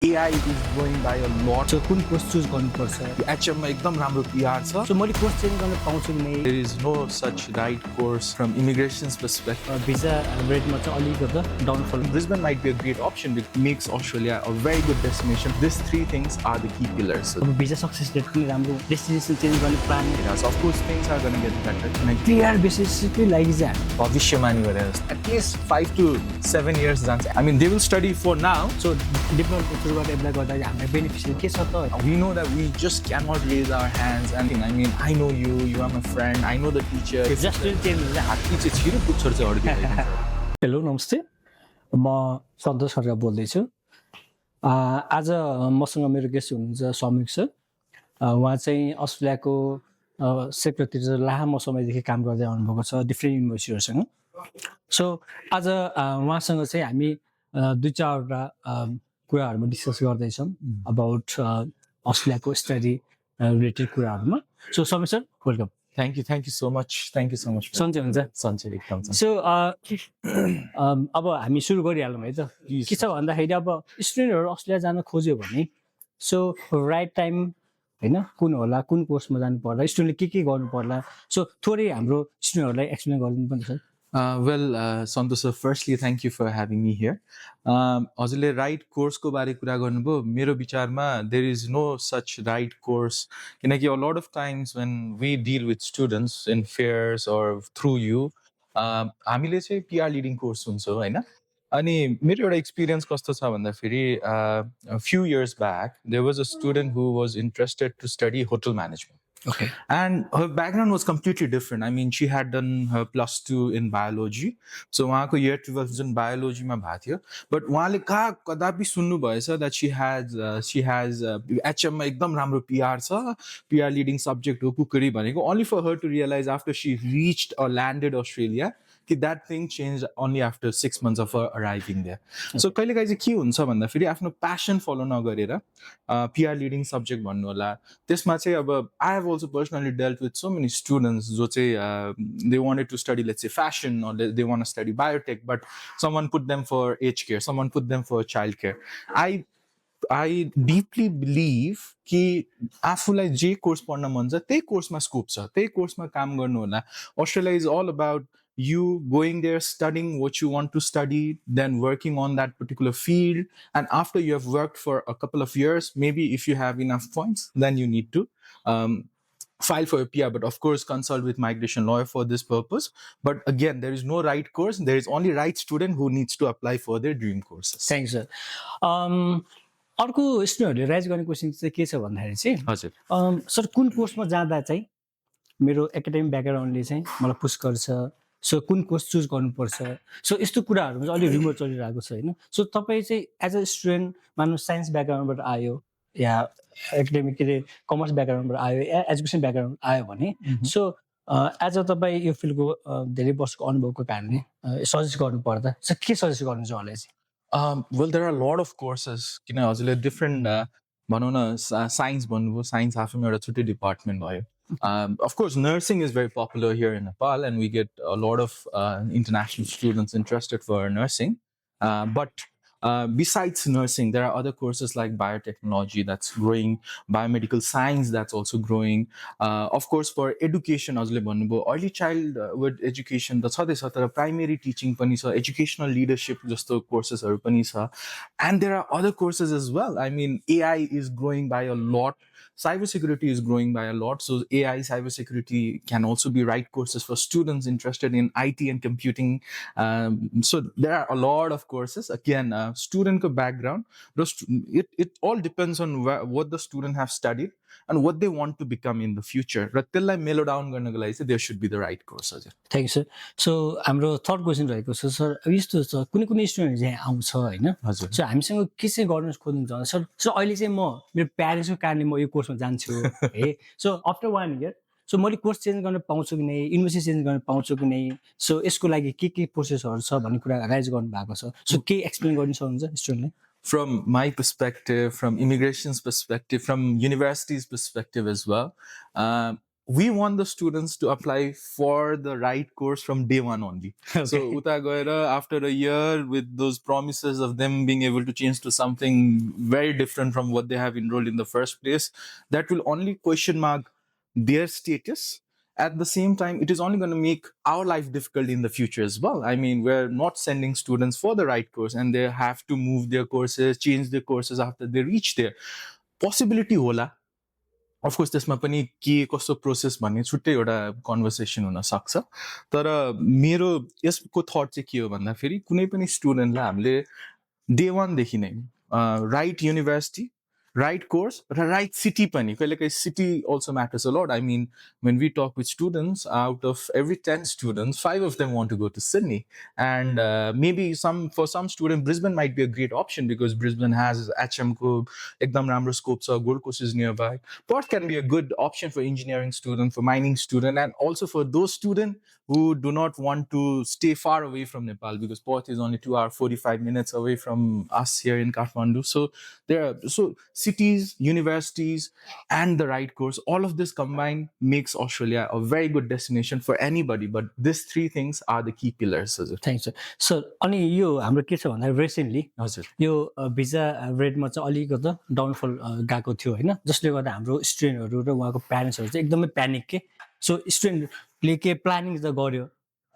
AI is growing by a lot. So कुन course choose गर्नुपर्छ HM मा एकदम राम्रो PR छ. सो मैले कोर्स चेन्ज गर्न पाउँछु कि नै There is no such right course from immigration's perspective. Visa रेटमा चाहिँ अलिकति downfall Brisbane might be a great option. It makes Australia a very good destination. These three things are the key pillars. अब visa success rate पनि राम्रो destination change गर्ने plan Yes, of course, things are going to get better. Clear बेसिसकै लागि चाहिँ भविष्यवाणी गरेर at least 5 to 7 years जान्छ. I mean, they will study for now. So diploma सुरुबाट एप्लाई गर्दा हामीलाई बेनिफिसियल के छ त We know that we just cannot raise our hands. And I mean, I know you, you are my friend, I know the teacher. Just change हुन्छ हात्ती चाहिँ छिटो पुग्छ चाहिँ अड्किँदैन. हेलो नमस्ते म सन्तोष खड्का बोल्दैछु आज मसँग मेरो गेस्ट हुनुहुन्छ समयोग सर उहाँ चाहिँ अस्ट्रेलियाको सेक्टरतिर लामो समयदेखि काम गर्दै आउनुभएको छ डिफ्रेन्ट युनिभर्सिटीहरूसँग सो आज उहाँसँग चाहिँ हामी दुई चारवटा कुराहरूमा डिस्कस गर्दैछौँ अबाउट अस्ट्रेलियाको स्टडी रिलेटेड कुराहरूमा सो समयोग sir welcome Thank you so much. Thank you so much. सन्चै हुन्छ सन्चै एकदम छ. सो अब हामी सुरु गरिहालौँ है त के छ भन्दाखेरि अब स्टुडेन्टहरू अस्ट्रेलिया जान खोज्यो भने सो राइट टाइम होइन कुन होला कुन कोर्समा जानु पर्ला स्टुडेन्टले के गर्नु पर्ला सो थोरै हाम्रो स्टुडेन्टहरूलाई एक्सप्लेन गरिदिनु पनि छ Well, Santosh sir, firstly, thank you for having me here. हजुरले राइट कोर्सको बारे कुरा गर्नुभयो मेरो विचारमा there is no such right course किनकि a lot of times when we deal with students in fairs or through you हामीले चाहिँ PR leading course हुन्छ हैन अनि मेरो एउटा एक्सपिरियन्स कस्तो छ भन्दाखेरि a few years back there was a student who was interested to study hotel management. Okay. And her background was completely different. I mean, she had done her +2 in biology. So, उहाँको year 12 in biology मा भएको थियो. But उहाँले कदापि सुन्नु भएछ that she has HM मा एकदम राम्रो PR छ. PR leading subject हो कुकरी भनेको. Only for her to realize after she reached or landed Australia कि that thing changed only after 6 months of her arriving there. So कहिलेकाहीँ चाहिँ के हुन्छ भन्दाखेरि आफ्नो passion follow नगरेर PR leading subject भन्नु होला त्यसमा चाहिँ अब I have also personally dealt with so many students जो चाहिँ they wanted to study let's say fashion or they want to study biotech but someone put them for aged care, someone put them for child care. I deeply believe कि आफूलाई जे course पढ्न मन छ त्यही कोर्समा scope छ त्यही कोर्समा काम गर्नु होला Australia is all about you going there studying what you want to study then working on that particular field and after you have worked for a couple of years maybe if you have enough points then you need to file for a PR but of course consult with migration lawyer for this purpose but again there is no right course there is only right student who needs to apply for their dream courses. Thank sir अर्को स्टुडेन्टहरूले rise गर्ने question चाहिँ के छ भन्दाखेरि चाहिँ हजुर sir कुन कोर्समा जाँदा चाहिँ मेरो एकाडेमिक ब्याकग्राउन्डले चाहिँ मलाई पुस गर्छ सो कुन कोर्स चुज गर्नुपर्छ सो यस्तो कुराहरूमा चाहिँ अलिक रिमोट चलिरहेको छ होइन सो तपाईँ चाहिँ एज अ स्टुडेन्ट मान्नु साइन्स ब्याकग्राउन्डबाट आयो या एकाडेमिक के अरे कमर्स ब्याकग्राउन्डबाट आयो या एजुकेसन ब्याकग्राउन्ड आयो भने सो एज अ तपाईँ यो फिल्डको धेरै वर्षको अनुभवको कारणले सजेस्ट गर्नुपर्दा सो के सजेस्ट गर्नुहुन्छ होला चाहिँ well there are a lot of courses किन हजुरले different भनौँ न साइन्स भन्नुभयो साइन्स आफैमा एउटा छुट्टै डिपार्टमेन्ट भयो of course nursing is very popular here in Nepal and we get a lot of international students interested for nursing but besides nursing there are other courses like biotechnology that's growing biomedical science that's also growing of course for education हजुरले भन्नुभयो early childhood education त छँदैछ तर primary teaching पनि छ educational leadership जस्तो कोर्सेसहरू पनि छ and there are other courses as well I mean AI is growing by a lot cybersecurity is growing by a lot so AI cybersecurity can also be right courses for students interested in IT and computing so there are a lot of courses again student background it all depends on what the student have studied and what they want to become in the future र त्यसलाई मेलो down गर्नको लागि चाहिँ there should be the right course हजुर thank you sir so हाम्रो third question रहेको छ सर अब यस्तो छ कुनै कुनै स्टुडेन्ट चाहिँ आउँछ होइन हजुर सो हामीसँग के चाहिँ गर्नु खोज्नुहुन्छ सर सो अहिले चाहिँ म मेरो प्यारेन्ट्सको कारणले म यो कोर्समा जान्छु है सो आफ्टर 1 इयर सो मैले कोर्स चेन्ज गर्न पाउँछु कि नै युनिभर्सिटी चेन्ज गर्न पाउँछु कि नै सो यसको लागि के प्रोसेसहरू छ भन्ने कुरा राइज गर्नु भएको छ सो के एक्सप्लेन गर्न सक्नुहुन्छ स्टुडेन्टले From my perspective, from immigration's perspective, from university's perspective as well, we want the students to apply for the right course from day one only. So uta gaera after a year with those promises of them being able to change to something very different from what they have enrolled in the first place, that will only question mark their status. At the same time, it is only going to make our life difficult in the future as well. I mean, we're not sending students for the right course and they have to move their courses, change their courses after they reach there. Possibility होला, of course त्यसमा पनि के कस्तो process भन्ने छुट्टै एउटा conversation हुनसक्छ। तर मेरो यसको थट चाहिँ के हो भन्दाखेरि कुनै पनि स्टुडेन्टलाई हामीले डे वानदेखि नै right university, right course, right city pani. Like a city also matters a lot. I mean, when we talk with students, out of every 10 students, 5 of them want to go to Sydney. And maybe for some students, Brisbane might be a great option because Brisbane has HM ko ekdam ramro scope, so Gold Coast is nearby. Perth can be a good option for engineering student, for mining student, and also for those students who do not want to stay far away from Nepal, because Perth is only 2 hours 45 minutes away from us here in Kathmandu. So there are cities, universities, and the right course, all of this combined makes Australia a very good destination for anybody. But these three things are the key pillars. Thanks, sir. So अनि यो हाम्रो के छ भन्दा recently यो visa रेटमा चाहिँ अलिकति डाउनफल गएको थियो हैन, जसले गर्दा हाम्रो स्टुडेन्टहरु र उहाँको प्यारेन्ट्सहरु चाहिँ एकदमै प्यानिक के। सो स्टुडेन्टले के प्लानिङ त गर्यो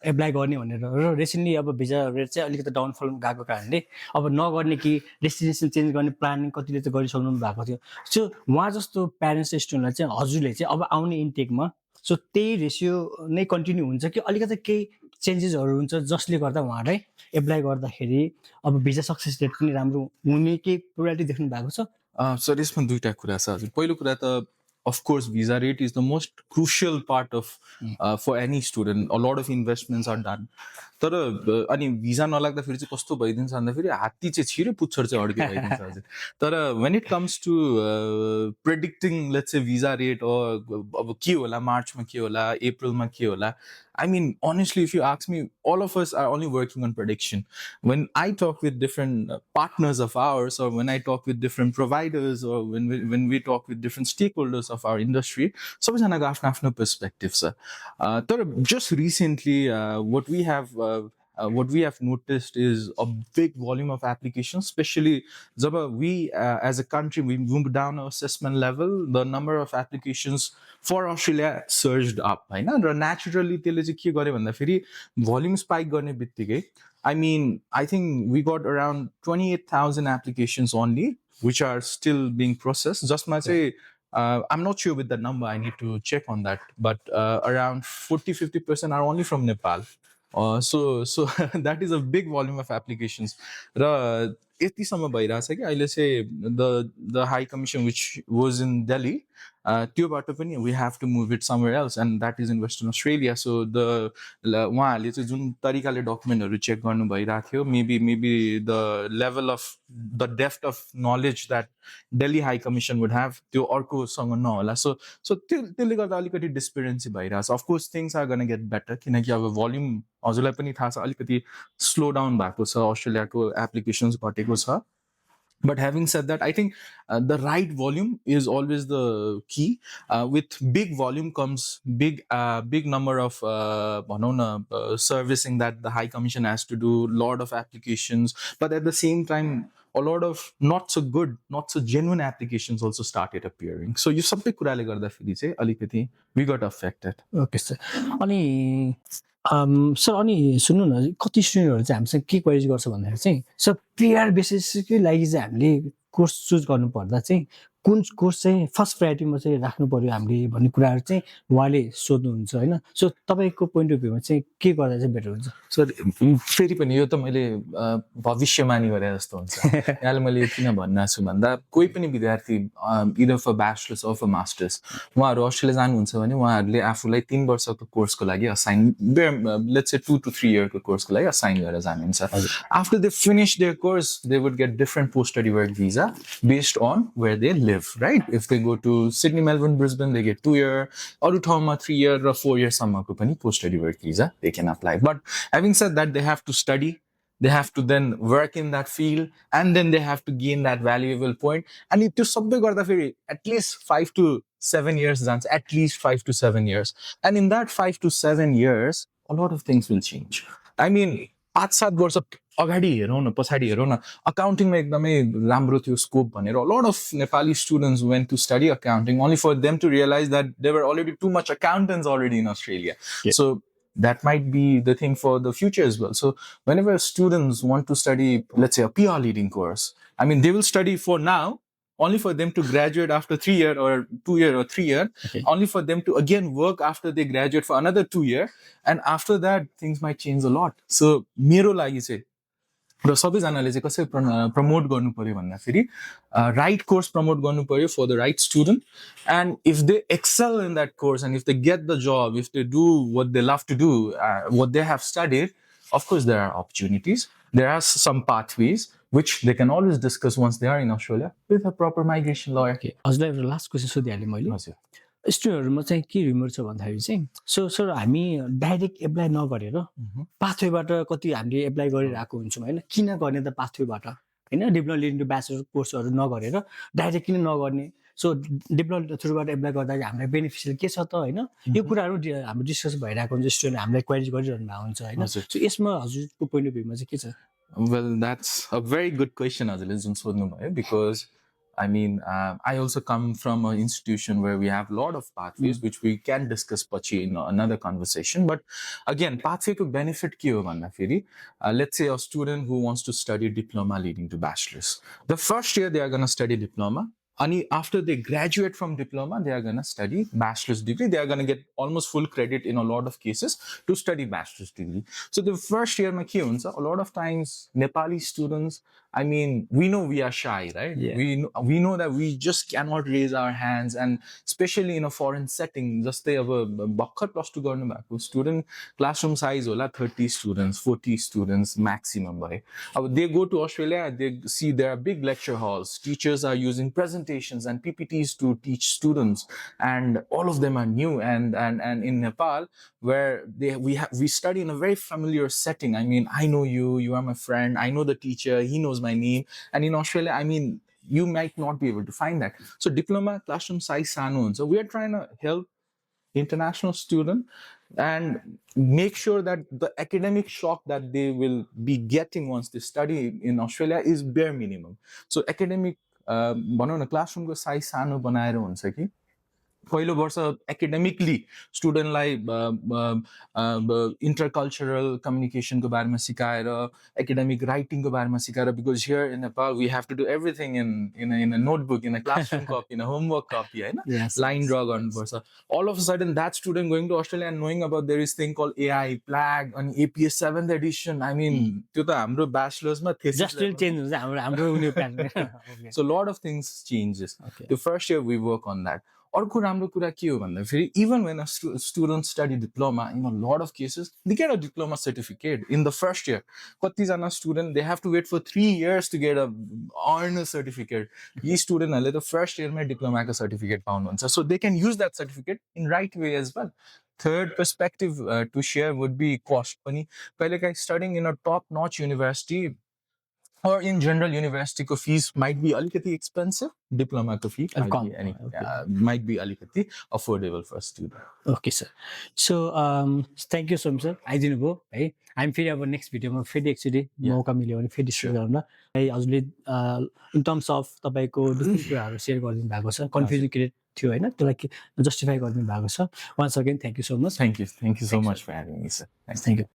एप्लाई गर्ने भनेर, र रिसेन्टली अब भिजा रेट चाहिँ अलिकति डाउनफल गएको कारणले अब नगर्ने कि डेस्टिनेसन चेन्ज गर्ने प्लानिङ कतिले चाहिँ गरिसक्नु भएको थियो। सो उहाँ जस्तो प्यारेन्ट्स स्टुडेन्टलाई चाहिँ हजुरले चाहिँ अब आउने इन्टेकमा सो त्यही रेसियो नै कन्टिन्यू हुन्छ कि अलिकति केही चेन्जेसहरू हुन्छ जसले गर्दा उहाँलाई एप्लाई गर्दाखेरि अब भिजा सक्सेस रेट पनि राम्रो हुने केही प्रोबेबिलिटी देख्नु भएको छ? सर यसमा दुईटा कुरा छ हजुर। पहिलो कुरा त of course visa rate is the most crucial part of for any student. A lot of investments are done. तर अनि भिजा नलाग्दाखेरि चाहिँ कस्तो भइदिन्छ भन्दाखेरि हात्ती चाहिँ छिरे पुच्छर चाहिँ अड्के भइदिन्छ हजुर। तर when it comes to predicting let's say visa rate अब के होला, मार्चमा के होला, अप्रिलमा के होला, I mean, honestly, if you ask me, all of us are only working on prediction. When I talk with different partners of ours, or when I talk with different providers, or when we talk with different stakeholders of our industry, सबैजनाको आफ्नो आफ्नो perspective छ। तर just recently, what we have noticed is a big volume of applications, especially job we as a country we moved down our assessment level, the number of applications for Australia surged up हैन, र naturally त्यसले चाहिँ के गर्यो भन्दाखेरि volume spike गर्ने बित्तिकै, I mean, I think we got around 28,000 applications only which are still being processed. जसमा चाहिँ I'm not sure with the number, I need to check on that, but around 40-50% are only from Nepal. So that is a big volume of applications. र यतिसम्म भइरहेछ कि अहिले चाहिँ the High Commission which was in Delhi, त्योबाट पनि we have to move it somewhere else, and that is in Western Australia. So उहाँहरूले चाहिँ जुन तरिकाले डकुमेन्टहरू चेक गर्नु भइरहेको थियो, maybe the level of the depth of knowledge that Delhi High Commission would have त्यो अर्कोसँग नहोला। So त्यसले गर्दा अलिकति डिस्पेरेन्सी भइरहेछ। Of course things are gonna get better किनकि अब भोल्युम हजुरलाई पनि थाहा छ अलिकति स्लो डाउन भएको छ, अस्ट्रेलियाको एप्लिकेसन्स घटेको छ। But having said that, I think the right volume is always the key. With big volume comes big number of servicing that the High Commission has to do, lot of applications. But at the same time, a lot of not so good, not so genuine applications also started appearing. So you सबै कुराले गर्दाखेरि चाहिँ अलिकति we got affected. Okay sir. अनि sir अनि सुन्नु न, कति स्टुडेन्टहरु चाहिँ हामीसँग के क्वेरी गर्छ भन्दाखेरि चाहिँ सर पेयर बेसिसकै लागि चाहिँ हामीले कोर्स चुज गर्नु पर्दा चाहिँ कुन कोर्स चाहिँ फर्स्ट प्रायोरिटीमा चाहिँ राख्नु पर्यो हामीले भन्ने कुराहरु चाहिँ उहाँले सोध्नुहुन्छ हैन। सो तपाईको पोइन्ट अफ भ्यूमा चाहिँ के गर्दा चाहिँ बेटर हुन्छ? सर फेरि पनि यो त मैले भविष्यवाणी गरे जस्तो हुन्छ। यहाँले मैले किन भन्न छु भन्दा कोही पनि विद्यार्थी either for bachelors or for masters उहाँहरु अस्ट्रेलिया जानुहुन्छ भने उहाँहरुले आफुलाई 3 वर्षको कोर्सको लागि असाइन, लेट्स से 2 to 3 इयरको कोर्सको लागि असाइन गरेर जानुहुन्छ। After they finish their course they would get different post study work visa based on where they live, right? If they go to Sydney, Melbourne, Brisbane, they get 2 year, अरु ठाउँमा 3 year र 4 year सम्मको पनि post study work visa they can apply. But having said that, they have to study, they have to then work in that field, and then they have to gain that valuable point. And it to sabai garda feri at least 5 to 7 years jans, at least 5 to 7 years. And in that 5 to 7 years, a lot of things will change. I mean, 5-7 वर्ष अगाडि हेरौँ न पछाडि हेरौँ न अकाउन्टिङमा एकदमै राम्रो थियो स्कोप भनेर a lot of Nepali students went to study accounting only for them to realize that there were already too much accountants already in Australia. Yeah. So that might be the thing for the future as well. So whenever students want to study, let's say, a PR leading course, I mean, they will study for now, only for them to graduate after 3 year or 2 year or 3 year, Okay. only for them to again work after they graduate for another 2 year. And after that, things might change a lot. So मेरो लागि चाहिँ र सबैजनाले चाहिँ कसरी promote गर्नु पर्यो भन्दाखेरि राइट कोर्स प्रमोट गर्नु पर्यो for the right student and if they excel in that course and if they get the job if they do what they love to do what they have studied of course there are opportunities there are some pathways which they can always discuss once they are in Australia with a proper migration lawyer. Okay. हजुरलाई एउटा last question सोधिहालेँ मैले स्टुडेन्टहरूमा चाहिँ के remote छ भन्दाखेरि चाहिँ sir हामी direct apply नगरेर पाथवेबाट कति हामीले एप्लाई गरिरहेको हुन्छौँ होइन किन गर्ने त पाथवेबाट होइन डिप्लोमा लिडिङ टु ब्याचलर कोर्सहरू नगरेर डाइरेक्ट किन नगर्ने सो डिप्लोमा थ्रुबाट एप्लाई गर्दाखेरि हामीलाई बेनिफिसियल के छ त होइन यो कुराहरू हाम्रो डिस्कस भइरहेको हुन्छ स्टुडेन्ट हामीलाई क्वेरी गरिरहनु भएको हुन्छ होइन सो यसमा हजुरको पोइन्ट अफ भ्यूमा चाहिँ के छ Well, that's a very good question, because I mean, I also come from an institution where we have a lot of pathways, which we can discuss pachi in another conversation. But again, pathway ko benefit ke ho bhanna feri, let's say a student who wants to study diploma leading to bachelor's. The first year they are going to study diploma. And after they graduate from diploma, they are going to study bachelor's degree. They are going to get almost full credit in a lot of cases to study bachelor's degree. So the first year, a lot of times, Nepali students, I mean, we know we are shy, right? Yeah. We know that we just cannot raise our hands, and especially in a foreign setting, just they have a bhakkar plus 2 garnu bhako student classroom size hola 30 students, 40 students maximum, right? They go to Australia, they see there are big lecture halls, teachers are using presentations and PPTs to teach students, and all of them are new. And in Nepal, where we study in a very familiar setting. I mean, I know you are my friend, I know the teacher, he knows my name. And in Australia, I mean, you might not be able to find that. So diploma classroom size sano. So we are trying to help international student and make sure that the academic shock that they will be getting once they study in Australia is bare minimum. So academic classroom ko size sano banaera huncha ki पहिलो वर्ष academically स्टुडेन्टलाई इन्टरकल्चरल कम्युनिकेसनको बारेमा सिकाएर academic राइटिङको बारेमा सिकाएर because here in Nepal we have to do everything in a notebook in a classroom copy in a homework copy होइन line draw गर्नुपर्छ all of a sudden that student going to Australia and knowing about there is thing call AI plug अनि APS 7th edition I mean त्यो त हाम्रो ब्याचलर्समा so lot of things changes the first year we work on that अर्को राम्रो कुरा के हो भन्दाखेरि even when a student study diploma in a lot of cases they get a diploma certificate in the first year कतिजना student they have to wait for 3 years to get a earn certificate यी स्टुडेन्टहरूले त first इयरमै डिप्लोमाको सर्टिफिकेट पाउनुहुन्छ so they can use that certificate in right way as well third perspective to share would be cost पनि कहिलेकाहीँ studying in a top Nach university or in general university ko fees might be alikati expensive, diploma ko fee might be alikati affordable for a student. Okay sir, so thank you so much sir आइदिनु भयो है हामी फेरि अब next भिडियोमा फेरि एकचोटि मौका मिल्यो भने फेरि डिस्कस गरौँला है हजुरले इन टर्म्स अफ तपाईँको डिफ्रेन्ट कुराहरू सेयर गरिदिनु भएको छ कन्फ्युजन क्रिएट थियो होइन त्यसलाई जस्टिफाई गरिदिनु भएको छ once again thank you so much thank you so much for having me sir thank you